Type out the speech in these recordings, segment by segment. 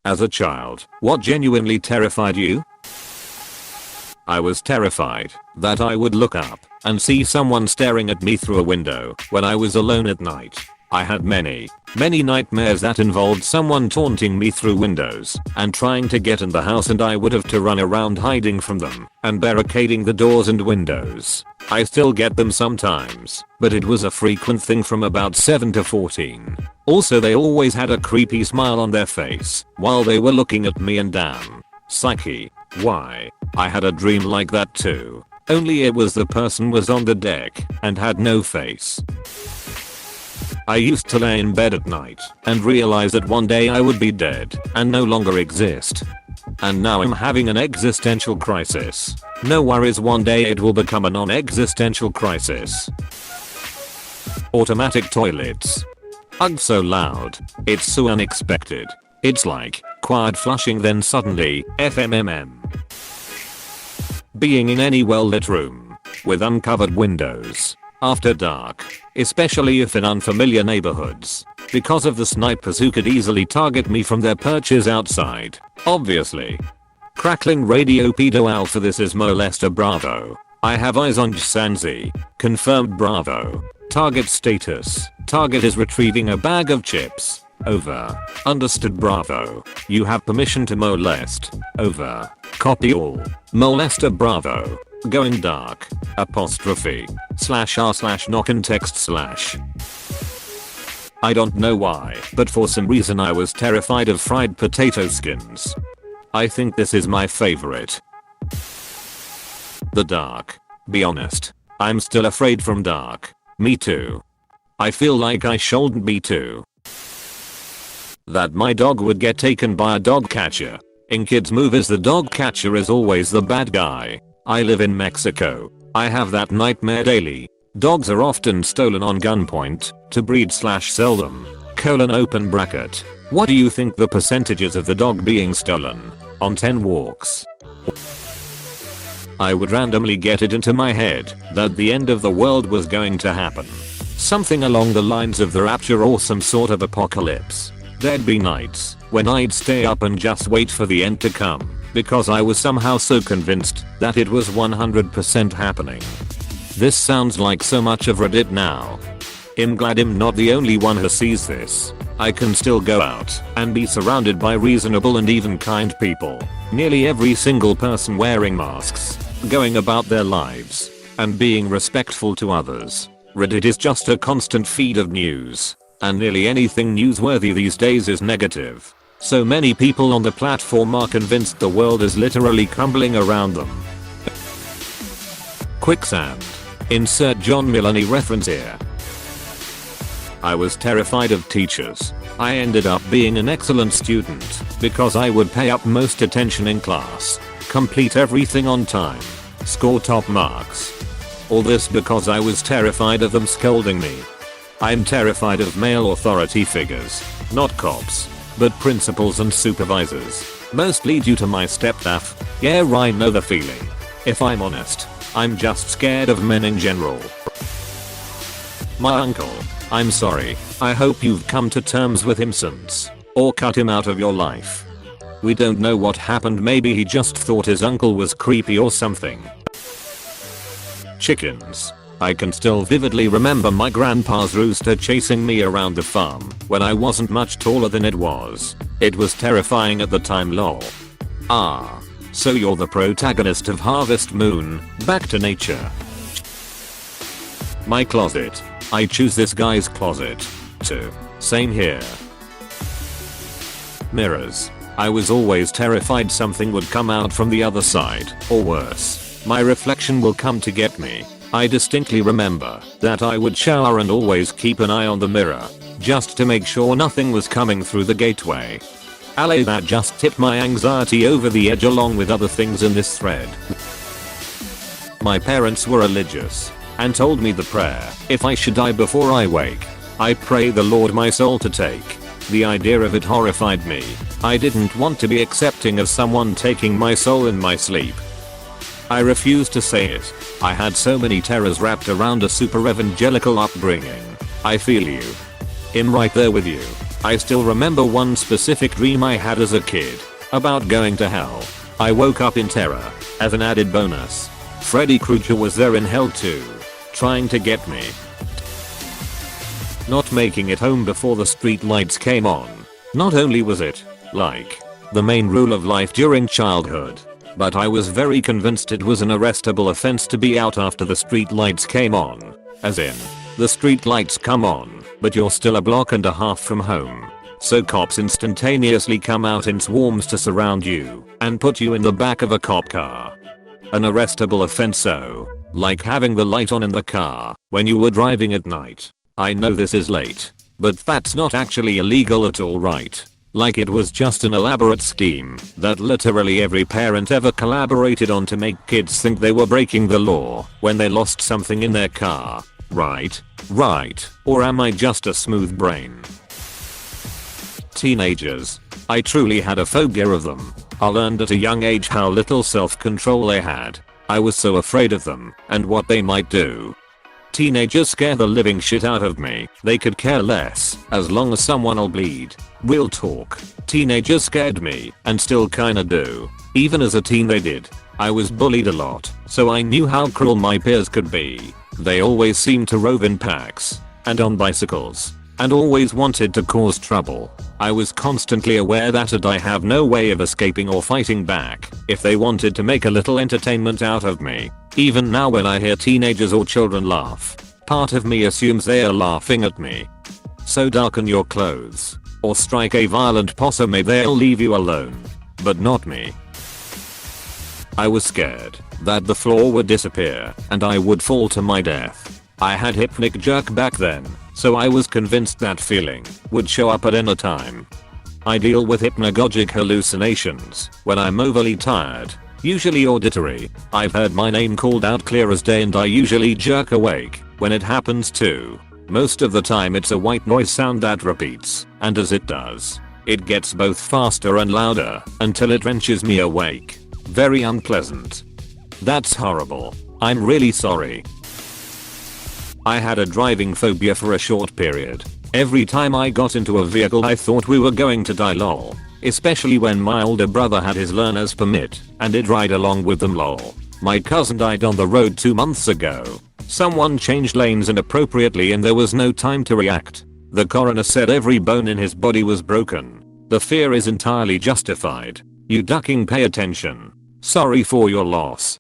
As a child, what genuinely terrified you? I was terrified that I would look up and see someone staring at me through a window when I was alone at night. I had many nightmares that involved someone taunting me through windows and trying to get in the house, and I would have to run around hiding from them and barricading the doors and windows. I still get them sometimes, but it was a frequent thing from about 7 to 14. Also, they always had a creepy smile on their face while they were looking at me, and damn, psyche, why? I had a dream like that too. Only it was the person was on the deck and had no face. I used to lay in bed at night and realize that one day I would be dead and no longer exist. And now I'm having an existential crisis. No worries, one day it will become a non-existential crisis. Automatic toilets. Ugh, so loud. It's so unexpected. It's like quiet flushing, then suddenly FMMM. Being in any well-lit room with uncovered windows after dark, especially if in unfamiliar neighborhoods, because of the snipers who could easily target me from their perches outside, obviously. Crackling radio pedo alpha, this is molester bravo. I have eyes on Jsanzi. Confirmed bravo. Target status. Target is retrieving a bag of chips. Over. Understood bravo. You have permission to molest. Over. Copy all. Molester bravo. Going dark. Apostrophe. /r/knock and text /. I don't know why, but for some reason I was terrified of fried potato skins. I think this is my favorite. The dark. Be honest. I'm still afraid from dark. Me too. I feel like I shouldn't be too. That my dog would get taken by a dog catcher. In kids movies the dog catcher is always the bad guy. I live in Mexico. I have that nightmare daily. Dogs are often stolen on gunpoint to breed/sell them. Open bracket. What do you think the percentages of the dog being stolen on 10 walks? I would randomly get it into my head that the end of the world was going to happen. Something along the lines of the rapture or some sort of apocalypse. There'd be nights when I'd stay up and just wait for the end to come because I was somehow so convinced that it was 100% happening. This sounds like so much of Reddit now. I'm glad I'm not the only one who sees this. I can still go out and be surrounded by reasonable and even kind people. Nearly every single person wearing masks, going about their lives, and being respectful to others. Reddit is just a constant feed of news, and nearly anything newsworthy these days is negative. So many people on the platform are convinced the world is literally crumbling around them. Quicksand. Insert John Mulaney reference here. I was terrified of teachers. I ended up being an excellent student because I would pay up most attention in class, complete everything on time, score top marks. All this because I was terrified of them scolding me. I'm terrified of male authority figures, not cops, but principals and supervisors, mostly due to my stepdad. Yeah, I know the feeling. If I'm honest, I'm just scared of men in general. My uncle. I'm sorry. I hope you've come to terms with him since, or cut him out of your life. We don't know what happened, maybe he just thought his uncle was creepy or something. Chickens. I can still vividly remember my grandpa's rooster chasing me around the farm when I wasn't much taller than it was. It was terrifying at the time, lol. Ah. So you're the protagonist of Harvest Moon, Back to Nature. My closet. I choose this guy's closet. Too. Same here. Mirrors. I was always terrified something would come out from the other side, or worse, my reflection will come to get me. I distinctly remember that I would shower and always keep an eye on the mirror, just to make sure nothing was coming through the gateway. Alley, that just tipped my anxiety over the edge along with other things in this thread. My parents were religious and told me the prayer, if I should die before I wake, I pray the Lord my soul to take. The idea of it horrified me. I didn't want to be accepting of someone taking my soul in my sleep. I refused to say it. I had so many terrors wrapped around a super evangelical upbringing. I feel you. I'm right there with you. I still remember one specific dream I had as a kid about going to hell. I woke up in terror. As an added bonus, Freddy Krueger was there in hell too, trying to get me. Not making it home before the street lights came on. Not only was it, like, the main rule of life during childhood, but I was very convinced it was an arrestable offense to be out after the street lights came on. As in, the street lights come on, but you're still a block and a half from home. So cops instantaneously come out in swarms to surround you and put you in the back of a cop car. An arrestable offense, so, like having the light on in the car when you were driving at night. I know this is late, but that's not actually illegal at all, right? Like it was just an elaborate scheme that literally every parent ever collaborated on to make kids think they were breaking the law when they lost something in their car. Right? Right. Or am I just a smooth brain? Teenagers. I truly had a phobia of them. I learned at a young age how little self-control they had. I was so afraid of them and what they might do. Teenagers scare the living shit out of me. They could care less as long as someone'll bleed. Real talk. Teenagers scared me and still kinda do. Even as a teen they did. I was bullied a lot, so I knew how cruel my peers could be. They always seemed to rove in packs and on bicycles and always wanted to cause trouble. I was constantly aware that I'd have no way of escaping or fighting back if they wanted to make a little entertainment out of me. Even now when I hear teenagers or children laugh, part of me assumes they are laughing at me. So darken your clothes or strike a violent pose, maybe they'll leave you alone. But not me. I was scared that the floor would disappear and I would fall to my death. I had hypnic jerk back then, so I was convinced that feeling would show up at any time. I deal with hypnagogic hallucinations when I'm overly tired, usually auditory. I've heard my name called out clear as day and I usually jerk awake when it happens too. Most of the time it's a white noise sound that repeats, and as it does, it gets both faster and louder until it wrenches me awake. Very unpleasant. That's horrible. I'm really sorry. I had a driving phobia for a short period. Every time I got into a vehicle I thought we were going to die, lol. Especially when my older brother had his learner's permit and I'd ride along with them, lol. My cousin died on the road 2 months ago. Someone changed lanes inappropriately and there was no time to react. The coroner said every bone in his body was broken. The fear is entirely justified. You ducking, pay attention. Sorry for your loss.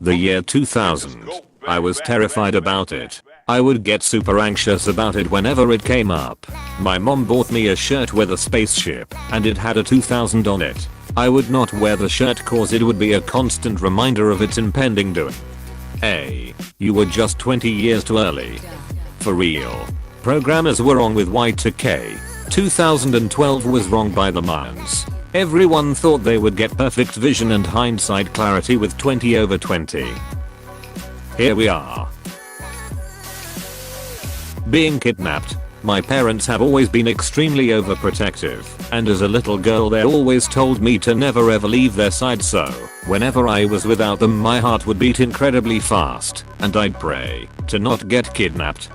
The year 2000. I was terrified about it. I would get super anxious about it whenever it came up. My mom bought me a shirt with a spaceship and it had a 2000 on it. I would not wear the shirt cause it would be a constant reminder of its impending doom. Hey, you were just 20 years too early. For real. Programmers were wrong with Y2K. 2012 was wrong by the Mayans. Everyone thought they would get perfect vision and hindsight clarity with 20/20. Here we are. Being kidnapped. My parents have always been extremely overprotective, and as a little girl they always told me to never ever leave their side, so whenever I was without them my heart would beat incredibly fast, and I'd pray to not get kidnapped.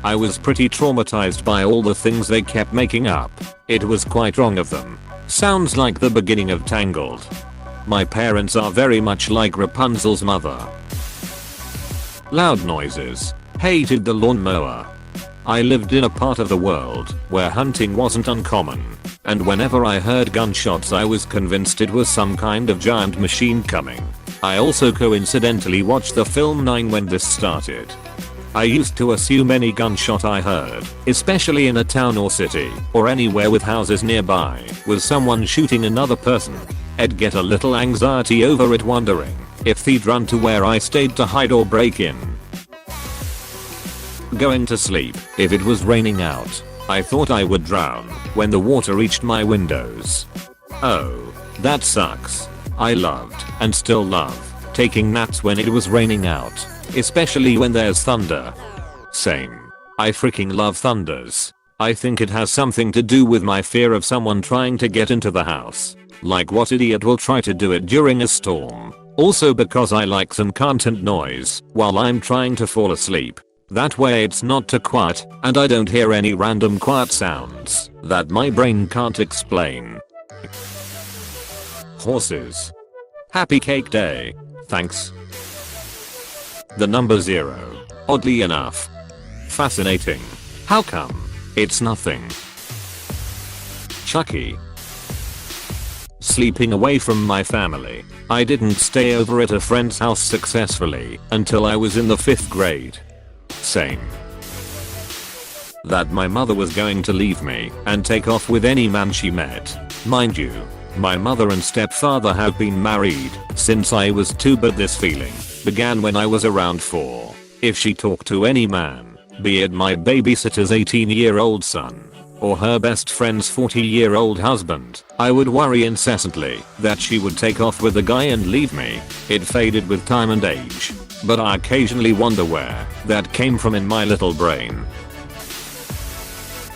I was pretty traumatized by all the things they kept making up. It was quite wrong of them. Sounds like the beginning of Tangled. My parents are very much like Rapunzel's mother. Loud noises. Hated the lawnmower. I lived in a part of the world where hunting wasn't uncommon, and whenever I heard gunshots I was convinced it was some kind of giant machine coming. I also coincidentally watched the film 9 when this started. I used to assume any gunshot I heard, especially in a town or city, or anywhere with houses nearby, was someone shooting another person. I'd get a little anxiety over it, wondering if they'd run to where I stayed to hide or break in. Going to sleep. If it was raining out, I thought I would drown when the water reached my windows. Oh, that sucks. I loved, and still love, taking naps when it was raining out. Especially when there's thunder. Same. I freaking love thunders. I think it has something to do with my fear of someone trying to get into the house. Like, what idiot will try to do it during a storm? Also because I like some constant noise while I'm trying to fall asleep. That way it's not too quiet and I don't hear any random quiet sounds that my brain can't explain. Horses. Happy cake day. Thanks. The number 0. Oddly enough. Fascinating. How come? It's nothing. Chucky. Sleeping away from my family. I didn't stay over at a friend's house successfully until I was in the 5th grade. Same. That my mother was going to leave me and take off with any man she met. Mind you, my mother and stepfather have been married since I was 2, but this feeling began when I was around 4. If she talked to any man, be it my babysitter's 18-year-old son or her best friend's 40-year-old husband, I would worry incessantly that she would take off with the guy and leave me. It faded with time and age, but I occasionally wonder where that came from in my little brain.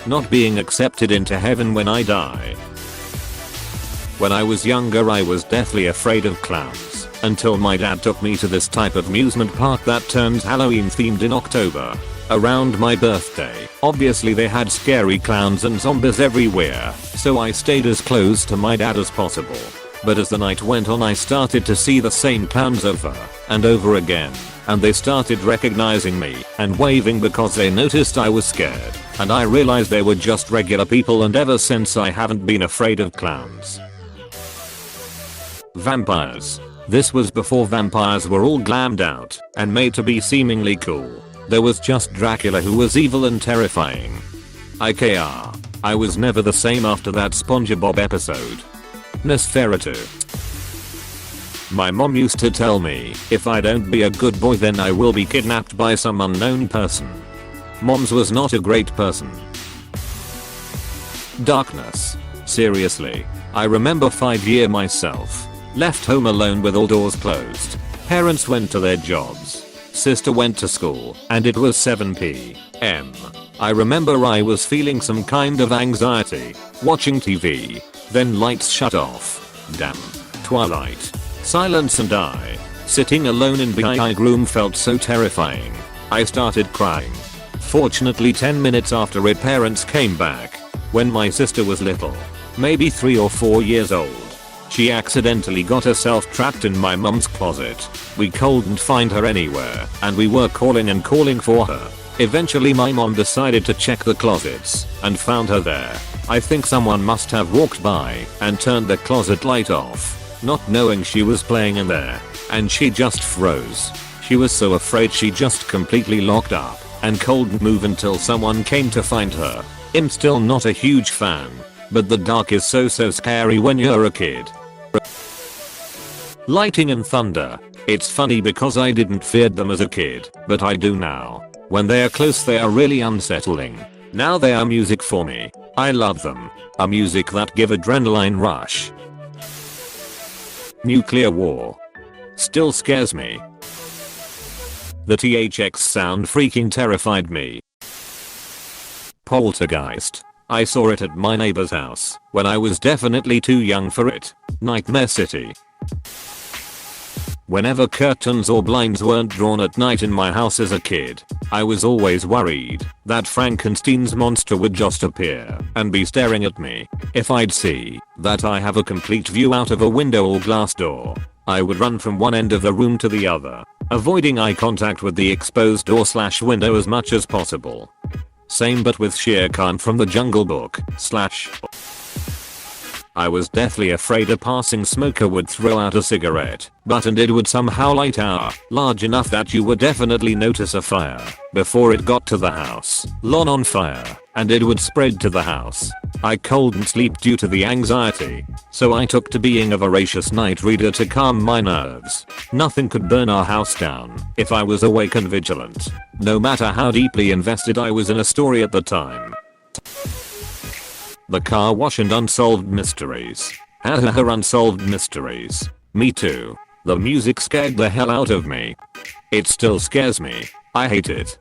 Not being accepted into heaven when I die. When I was younger I was deathly afraid of clowns until my dad took me to this type of amusement park that turns Halloween themed in October. Around my birthday, obviously they had scary clowns and zombies everywhere, so I stayed as close to my dad as possible. But as the night went on I started to see the same clowns over and over again, and they started recognizing me and waving because they noticed I was scared, and I realized they were just regular people, and ever since I haven't been afraid of clowns. Vampires. This was before vampires were all glammed out and made to be seemingly cool. There was just Dracula, who was evil and terrifying. IKR. I was never the same after that SpongeBob episode. Nosferatu. My mom used to tell me, if I don't be a good boy then I will be kidnapped by some unknown person. Mom's was not a great person. Darkness. Seriously. I remember 5-year myself. Left home alone with all doors closed. Parents went to their jobs. Sister went to school, and it was 7 p.m. I remember I was feeling some kind of anxiety, watching TV. Then lights shut off. Damn. Twilight. Silence, and I, sitting alone in my room, felt so terrifying. I started crying. Fortunately 10 minutes after it parents came back. When my sister was little, maybe 3 or 4 years old. She accidentally got herself trapped in my mum's closet. We couldn't find her anywhere, and we were calling and calling for her. Eventually my mom decided to check the closets and found her there. I think someone must have walked by and turned the closet light off, not knowing she was playing in there, and she just froze. She was so afraid she just completely locked up and couldn't move until someone came to find her. I'm still not a huge fan, but the dark is so scary when you're a kid. Lightning and thunder. It's funny because I didn't fear them as a kid, but I do now. When they are close they are really unsettling. Now they are music for me. I love them. A music that give adrenaline rush. Nuclear war. Still scares me. The THX sound freaking terrified me. Poltergeist. I saw it at my neighbor's house when I was definitely too young for it. Nightmare City. Whenever curtains or blinds weren't drawn at night in my house as a kid, I was always worried that Frankenstein's monster would just appear and be staring at me. If I'd see that I have a complete view out of a window or glass door, I would run from one end of the room to the other, avoiding eye contact with the exposed door/window as much as possible. Same but with Shere Khan from the Jungle Book / I was deathly afraid a passing smoker would throw out a cigarette butt and it would somehow light large enough that you would definitely notice a fire before it got to the house. Lawn on fire, and it would spread to the house. I couldn't sleep due to the anxiety, so I took to being a voracious night reader to calm my nerves. Nothing could burn our house down if I was awake and vigilant, no matter how deeply invested I was in a story at the time. The car wash and unsolved mysteries. Haha, unsolved mysteries. Me too. The music scared the hell out of me. It still scares me. I hate it.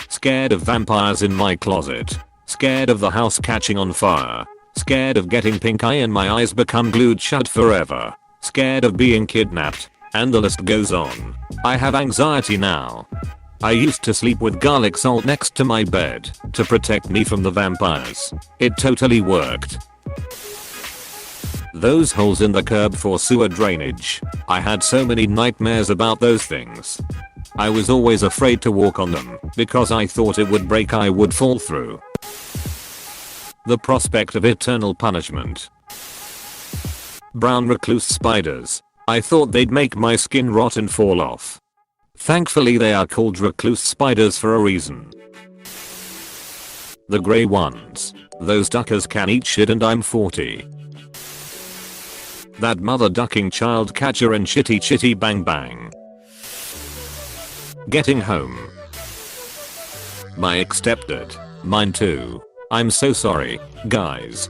Scared of vampires in my closet. Scared of the house catching on fire. Scared of getting pink eye and my eyes become glued shut forever. Scared of being kidnapped. And the list goes on. I have anxiety now. I used to sleep with garlic salt next to my bed to protect me from the vampires. It totally worked. Those holes in the curb for sewer drainage. I had so many nightmares about those things. I was always afraid to walk on them because I thought it would break, I would fall through. The prospect of eternal punishment. Brown recluse spiders. I thought they'd make my skin rot and fall off. Thankfully they are called recluse spiders for a reason. The grey ones. Those duckers can eat shit and I'm 40. That mother ducking child catcher and chitty chitty bang bang. Getting home. My ex stepdad. Mine too. I'm so sorry, guys.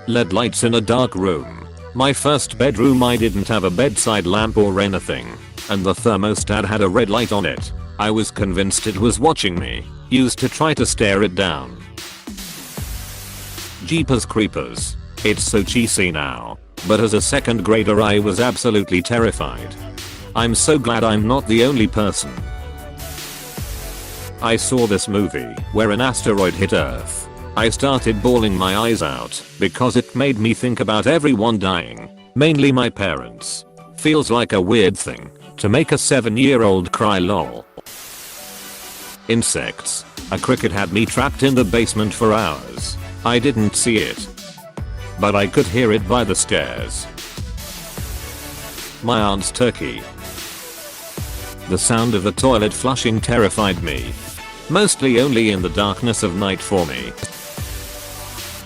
LED lights in a dark room. My first bedroom, I didn't have a bedside lamp or anything, and the thermostat had a red light on it. I was convinced it was watching me. Used to try to stare it down. Jeepers creepers. It's so cheesy now, but as a second grader I was absolutely terrified. I'm so glad I'm not the only person. I saw this movie where an asteroid hit Earth. I started bawling my eyes out because it made me think about everyone dying, mainly my parents. Feels like a weird thing to make a 7-year-old cry, lol. Insects. A cricket had me trapped in the basement for hours. I didn't see it, but I could hear it by the stairs. My aunt's turkey. The sound of the toilet flushing terrified me. Mostly only in the darkness of night for me.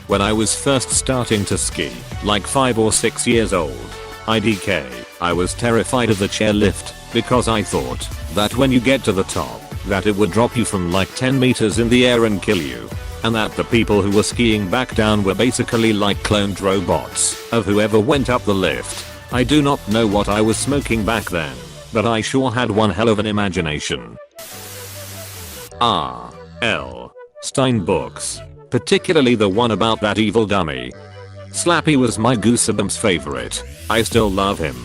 When I was first starting to ski, like 5 or 6 years old, IDK, I was terrified of the chairlift because I thought that when you get to the top, that it would drop you from like 10 meters in the air and kill you. And that the people who were skiing back down were basically like cloned robots of whoever went up the lift. I do not know what I was smoking back then, but I sure had one hell of an imagination. R.L. Stein books. Particularly the one about that evil dummy. Slappy was my Goosebumps favorite. I still love him.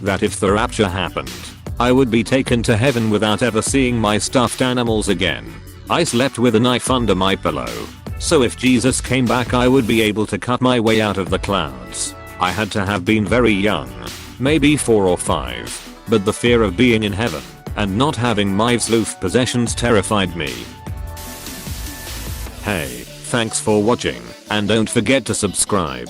That if the rapture happened, I would be taken to heaven without ever seeing my stuffed animals again. I slept with a knife under my pillow, so if Jesus came back I would be able to cut my way out of the clouds. I had to have been very young, maybe 4 or 5, but the fear of being in heaven and not having my sleuth possessions terrified me. Hey, thanks for watching, and don't forget to subscribe.